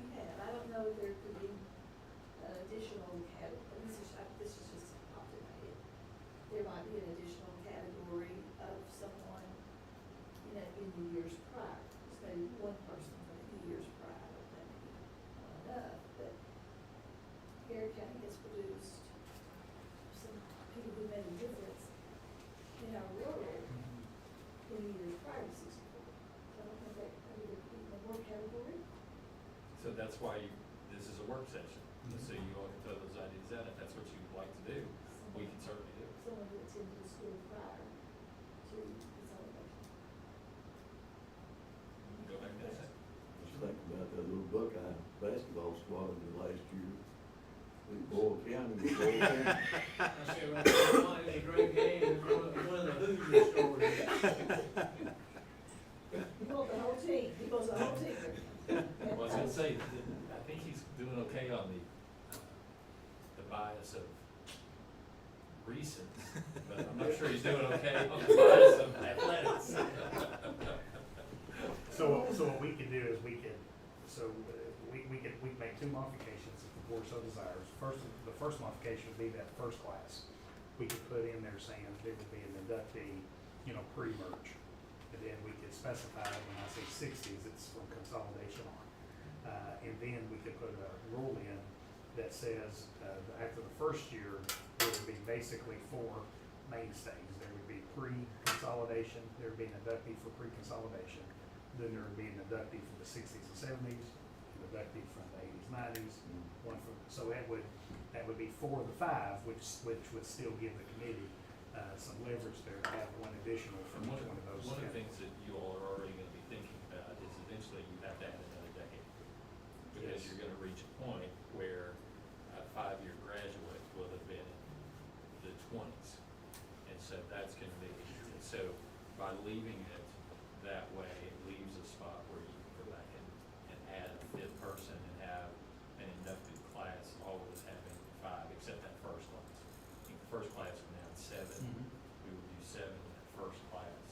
We have, I don't know if there could be an additional this is just popped in my head. There might be an additional category of someone, in the years prior. Just maybe one person from the years prior, I don't know, maybe not enough, but Garrett County has produced some people who made a difference in our world in the years prior to 64. So I don't know if that, maybe there could be one more category. So that's why this is a work session, so you all can throw those ideas out, if that's what you'd like to do, we can certainly do it. Someone who attended the school prior to consolidation. Go back to that. Just think about that little Buckeye basketball squad in the last year. Boyle County, Boyle County. I said, well, it was a great game, it was one of the Hoosier stories. He wants the whole team, he wants the whole team. Well, I was gonna say, I think he's doing okay on the bias of recent, but I'm not sure he's doing okay on the bias of athletics. So what we can do is we can make two modifications if the board so desires. The first modification would be that first class. We could put in there saying there would be an inductee, pre-merge. And then we could specify, when I say sixties, it's from consolidation on. And then we could put a rule in that says, after the first year, there would be basically four mainstays. There would be pre-consolidation, there would be an inductee for pre-consolidation, then there would be an inductee from the sixties and seventies, an inductee from the eighties, nineties, one from, so that would be 4 of the 5, which would still give the committee, some leverage there to have one additional from each one of those. One of the things that you all are already gonna be thinking about is eventually you have to add another decade. Because Yes. you're gonna reach a point where a 5-year graduate will have been in the 20s. And so that's gonna be, and so by leaving it that way, it leaves a spot where you can go back and add a 5th person and have an inducted class, always having 5, except that first class. I think the first class went down 7. We would do 7 in that first class,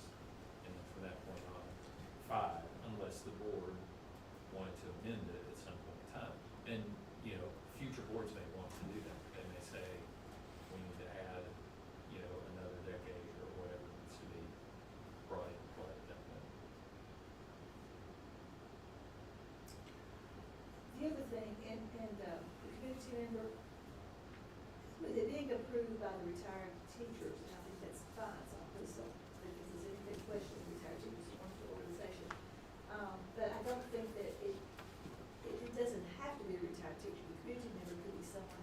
and then from that point on, 5, unless the board wanted to amend it at some point in time. And, future boards may want to do that. They may say, we need to add, another decade or whatever needs to be brought into play at that point. The other thing, and the community member, with it being being approved by the retired teachers, and I think that's fine, so please don't think this is anything questioning retired teachers, it's a wonderful organization. But I don't think that it doesn't have to be a retired teacher, the community member could be someone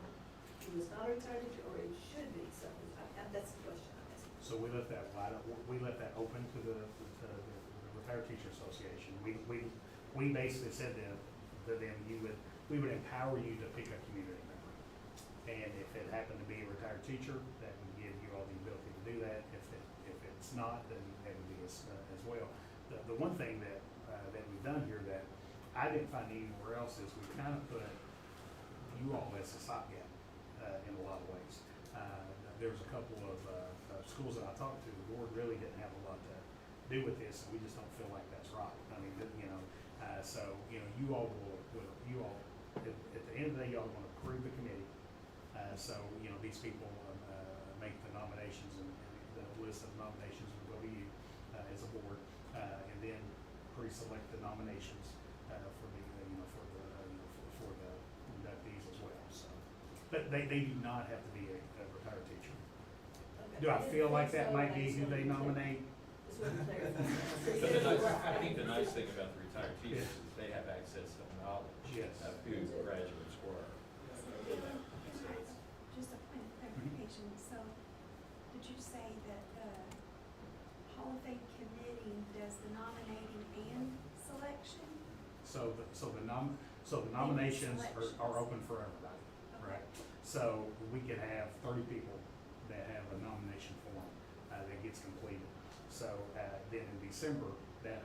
who is not a retired teacher, or it should be someone, that's the question I'm asking. So we left that wide, we left that open to the Retired Teacher Association. We basically said to them, we would empower you to pick a community member. And if it happened to be a retired teacher, that would give you all the ability to do that. If it's not, then that would be as well. The one thing that we've done here that I didn't find anywhere else is we kind of put you all as a stopgap in a lot of ways. There was a couple of schools that I talked to, the board really didn't have a lot to do with this, and we just don't feel like that's right. I mean, so, you all at the end of the day, y'all are gonna approve the committee. So, these people, make the nominations, and the list of nominations will go to you, as a board, and then pre-select the nominations, for the inductees as well, so. But they do not have to be a retired teacher. Okay. Do I feel like that So might be that's who what they we- nominate? Just want to clarify. But the nice, I think the nice thing about the retired teachers is they have access to knowledge Yes. of who graduates were. Just a point of clarification, so did you say that the Hall of Fame committee does the nominating and selection? So the nominations are open for everybody, right? So we could have 30 people that have a nomination form, that gets completed. So, then in December, that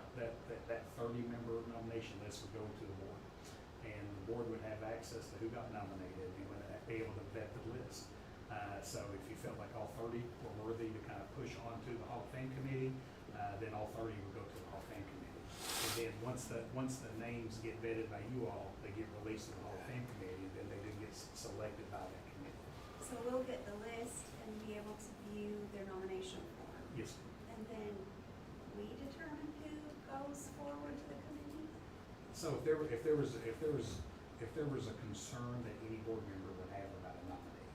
30-member nomination list would go to the board. And the board would have access to who got nominated, and would be able to vet the list. So if you felt like all 30 were worthy to kind of push on to the Hall of Fame committee, then all 30 would go to the Hall of Fame committee. And then once the names get vetted by you all, they get released to the Hall of Fame committee, and then they do get selected by that committee. So we'll get the list and be able to view their nomination form? Yes. And then we determine who goes forward to the committee? So if there was a concern that any board member would have about a nominee,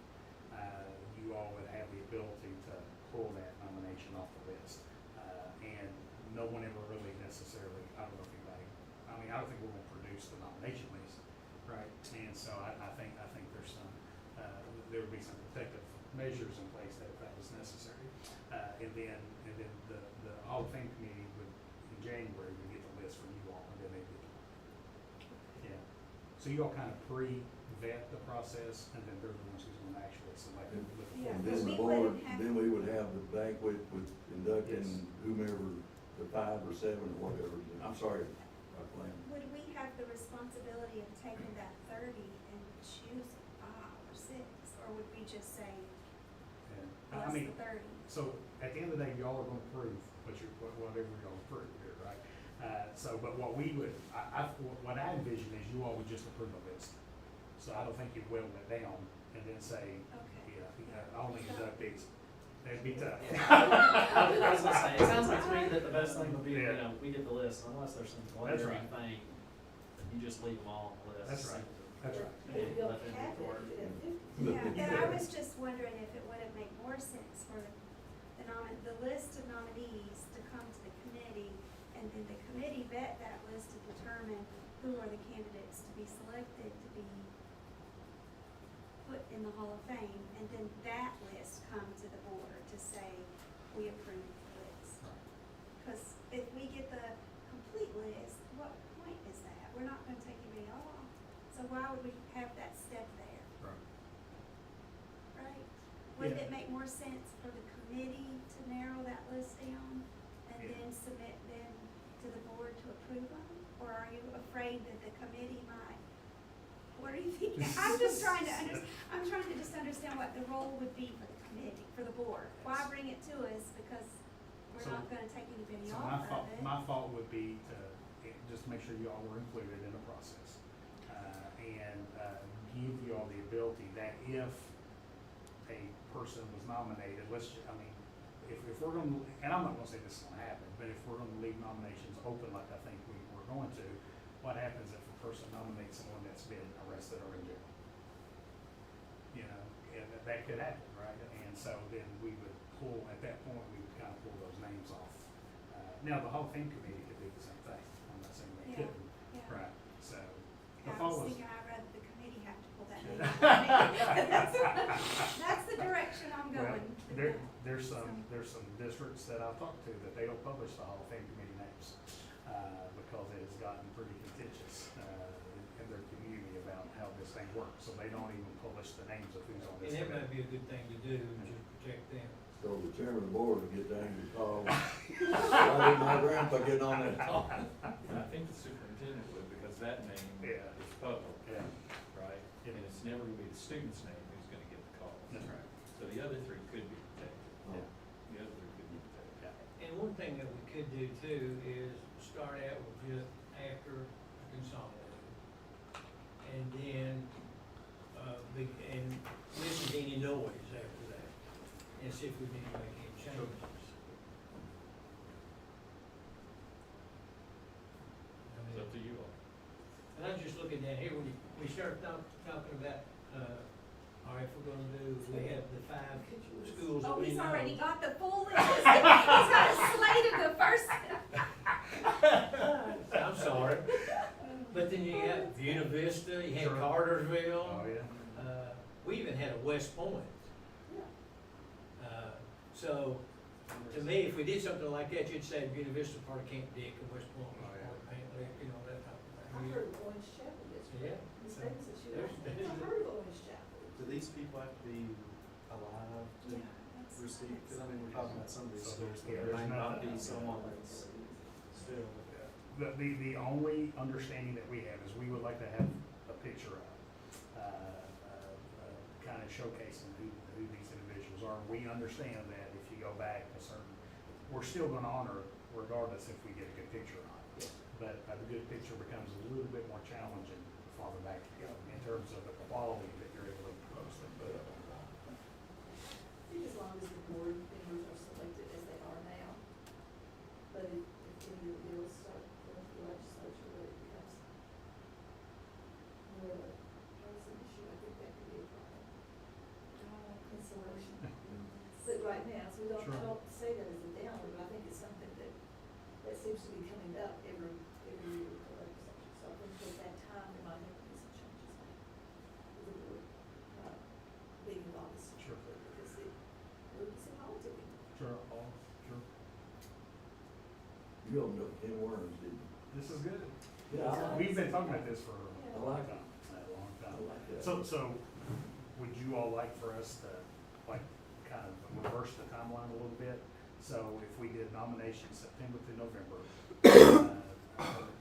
you all would have the ability to pull that nomination off the list. And no one ever really necessarily, I don't know if anybody, I don't think we're gonna produce the nomination list, right? And so I think there's some, there would be some protective measures in place that if that was necessary. And then the Hall of Fame committee would, in January, would get the list from you all, and then they'd get the. Yeah. So you all kind of pre-vet the process, and then they're the ones who's gonna actually select it with the. Yeah, And because then the we board, wouldn't have- then we would have the banquet with inducting Yes. whomever, the 5 or 7 or whatever. I'm sorry, Dr. Lamb. Would we have the responsibility of taking that 30 and choosing 5 or 6, or would we just say Yeah. I less mean, than 30? so at the end of the day, y'all are gonna approve whatever y'all approve here, right? But what we would, what I envision is you all would just approve a list. So I don't think you'd whittle it down and then say, Okay. only inductees. That'd be tough. I was gonna say, it sounds like to me that the best thing would be, Yeah. we get the list, unless there's some That's glaring right. thing, you just leave them all on the list. That's right. That's right. If you don't Let them have it, report. you have 50. Yeah, and I was just wondering if it wouldn't make more sense for the list of nominees to come to the committee, and then the committee vet that list to determine who are the candidates to be selected to be put in the Hall of Fame, and then that list come to the board to say, we approve the list. Because if we get the complete list, what point is that? We're not gonna take anybody off, so why would we have that step there? Right. Right? Wouldn't Yeah. it make more sense for the committee to narrow that list down and Yeah. then submit them to the board to approve them? Or are you afraid that the committee might, what are you thinking? I'm just trying to just understand what the role would be for the committee, for the board. Why bring it to us? Because we're So- not gonna take anybody So off of it. my thought would be to, just to make sure you all were included in the process. And give you all the ability that if a person was nominated, if we're gonna, and I'm not gonna say this is gonna happen, but if we're gonna leave nominations open like I think we're going to, what happens if a person nominates someone that's been arrested or in jail? and that could happen, right? And so then we would pull, at that point, we would kind of pull those names off. Now, the whole thing committee could do the same thing, I'm not saying they Yeah, couldn't, yeah. right? So, the I was thought was, thinking I'd rather the committee have to pull that name. That's the direction I'm well, going. there's some districts that I've talked to that they don't publish the Hall of Fame committee names, because it has gotten pretty contentious, in their community about how this thing works, so they don't even publish the names of who's on And this that might committee. be a good thing to do, to protect them. So the chairman of the board will get down and call, why did my grandpa get on that call? And I think the superintendent would, because that name Yeah. is public, Yeah, right? Yeah. And it's never gonna be the student's name who's gonna get the call. that's right. So the other three could be protected. Yeah. The other three could be protected. Yeah. And one thing that we could do too is start out with just after consolidated. And then, and listen to any noise after that, and see if we need to make any changes. I It's mean, up to you all. and I'm just looking down here, when we start talking about, all right, if we're gonna do, we have the 5 schools that Oh, we he's know. already got the full list. He's got a slate of the first. I'm sorry. But then you got Buena Vista, you had Sure. Cartersville. Oh, yeah. We even had a West Point. Yeah. So, to me, if we did something like that, you'd say Buena Vista part of Camp Dick and West Point, Oh, yeah. part of Paint Lick, you know, that type of I thing. heard of Orange Chapel yesterday. Yeah. Ms. Davis said she There's- I heard of Orange Chapel. Do these people have to be alive to Yeah, that's- receive, because I mean, we're talking about some of these So schools, yeah, there there's may not nothing- be someone that's still. The only understanding that we have is we would like to have a picture of, kind of showcasing who these individuals are. We understand that if you go back a certain, we're still gonna honor it regardless if we get a good picture or not. But the good picture becomes a little bit more challenging the farther back you go, in terms of the quality that you're able to post and put up online. I think as long as the board members are selected as they are now, but if any of the bills start going through the legislature, where it becomes more of a partisan issue, I think that could be a problem. Consideration. But right now, so we don't, I Sure. don't say that as a downer, but I think it's something that seems to be coming up every year with the legislature. So I think at that time, there might have to be some changes made with the board, being involved is Sure. because there would be some politicking. Sure, sure. You opened up 10 worms, didn't you? This is good. Yeah, I like We've been talking about this for I a long like it. time, a long I time. like that. So would you all like for us to, like, kind of reverse the timeline a little bit? So if we did nominations September through November,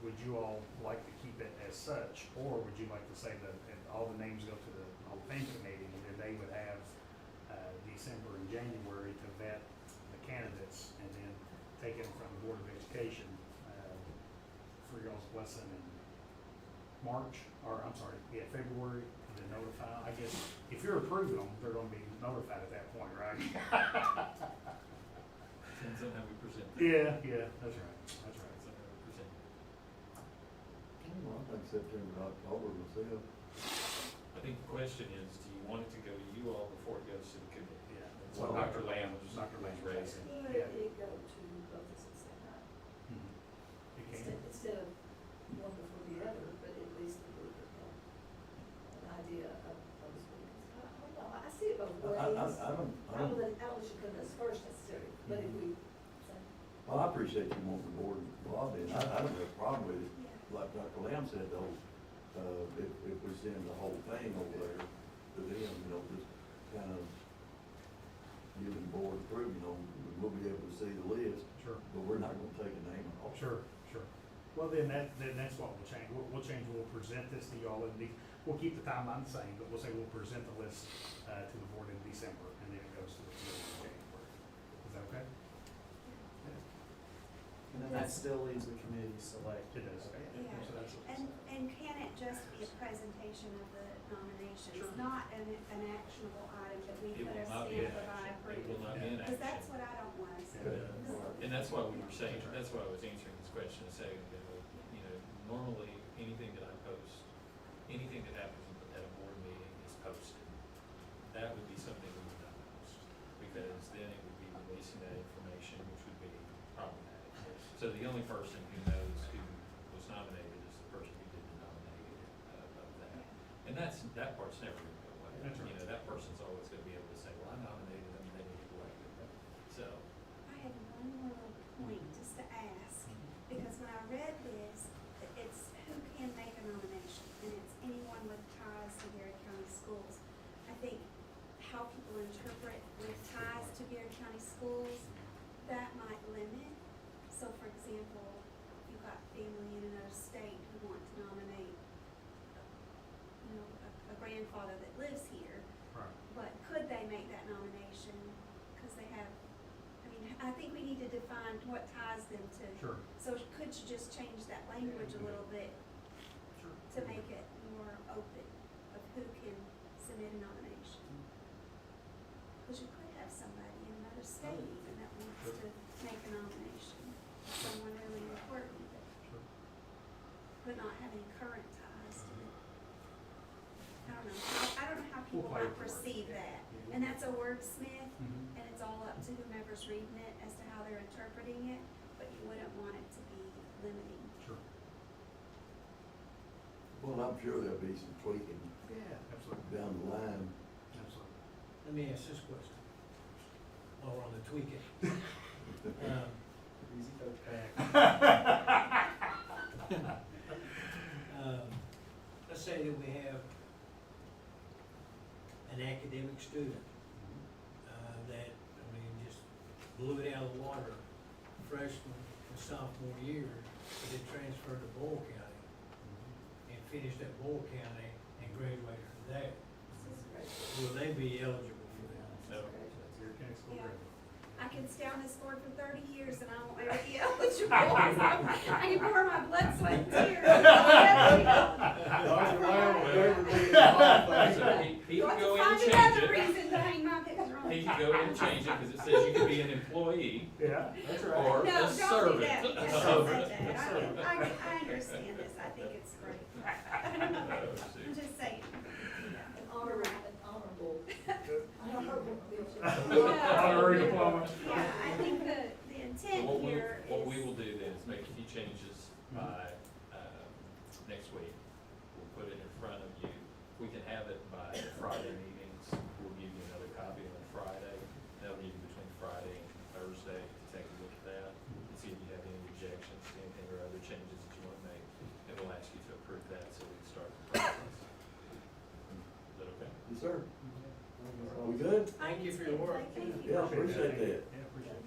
would you all like to keep it as such? Or would you like to say that all the names go to the Hall of Fame committee, and then they would have, December and January to vet the candidates, and then take it from the Board of Education, for y'all's blessing in March, or I'm sorry, yeah, February, and then notify, I guess, if you're approving them, they're gonna be notified at that point, right? Depends on how we present it. Yeah, that's right, that's right. Depends on how we present it. Well, I think September, October myself. I think the question is, do you want it to go to you all before it goes to the committee? Yeah. That's what Dr. Lamb was raising. Could it go to both at the same time? Mhm. You can, Instead of one before the other, but at least the group would have an idea of those meetings. I don't know, I see it both ways. I don't, I don't let it should come to us first necessarily, but if we, well, I appreciate you wanting the board involved in it. I don't have a problem with it. Yeah. Like Dr. Lamb said though, if we send the whole thing over there to them, you know, just kind of give the board approval, you know, we'll be able to see the list, sure. but we're not gonna take a name off. Sure. Well, then that's what we'll change. We'll change, we'll present this to y'all in we'll keep the timeline the same, but we'll say we'll present the list, to the board in December, and then it goes to the committee in January. Is that okay? And then that still leaves the committee select. It does. Okay. Yeah. So that's what And can it just be a presentation of the nominations, Sure. not an actionable item that we It put a will not be stamp an of I action. It approve? will not be an Because that's action. what I don't want to see. Yeah. And that's why we were saying, that's why I was answering this question a second ago. You know, normally, anything that I post, anything that happens at a board meeting is posted. that would be something we would not post, because then it would be releasing that information, which would be problematic. So the only person who knows who was nominated is the person who did the nominating of that. And that part's never gonna go away. That's right. You know, that person's always gonna be able to say, well, I nominated them, they need to go away. So, I have one more point just to ask, because when I read this, it's who can make a nomination, and it's anyone with ties to Garrett County Schools. I think how people interpret with ties to Garrett County Schools, that might limit. So for example, you've got family in another state who want to nominate, you know, a grandfather that lives here. Right. But could they make that nomination? Because they have, I mean, I think we need to define what ties them to. Sure. So could you just change that language a little bit Sure. to make it more open of who can submit a nomination? Because you could have somebody in another state even that wants to make a nomination, someone really important, but not having current ties to it. I don't know, I don't know how people play might with words. perceive that. And that's a wordsmith, Mhm. and it's all up to whomever's reading it as to how they're interpreting it, but you wouldn't want it to be limiting. Sure. Well, I'm sure there'll be some tweaking Yeah. Absolutely. down the line. Absolutely. Let me ask this question. While we're on the tweaking. Easy coach. Let's say that we have an academic student, that, I mean, just blew it out of the water freshman and sophomore year, but they transferred to Boyle County and finished at Boyle County and graduated from there. Will they be eligible for that? no. Garrett County School Yeah. graduate. I can stay on this board for 30 years and I won't ever be eligible. I can pour my blood, sweat, and tears. I'll never be eligible. So he You'll can have go to in and find change another it. reason to hang my picture on. He can go in and change it, because it says you can be an employee Yeah, that's right. or No, a don't do servant. that, because I of- said that. I understand this, I think it's great. I'm just saying. Honorable. Honorable division. Honorary diploma. Yeah, I think the So intent what here is. what we will do then is make a few changes by, next week. We'll put it in front of you. We can have it by Friday meetings. We'll give you another copy on Friday. That'll give you between Friday and Thursday to take a look at that and see if you have any objections to anything or other changes that you want to make. And we'll ask you to approve that so we can start the process. Is that okay? Yes, sir. We good? Thank you for your work. Thank you. Yeah, appreciate that. Yeah, appreciate it.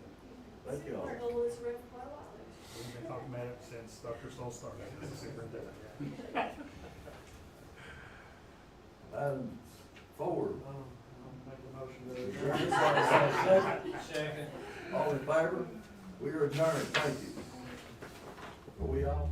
Thank you all. Well, it's around for quite a while. We've been talking about it since Dr. Stoll started as a superintendent. Item 4. Make a motion to Adjourn. Second. Second. All in favor? We are adjourned. Thank you. Are we off?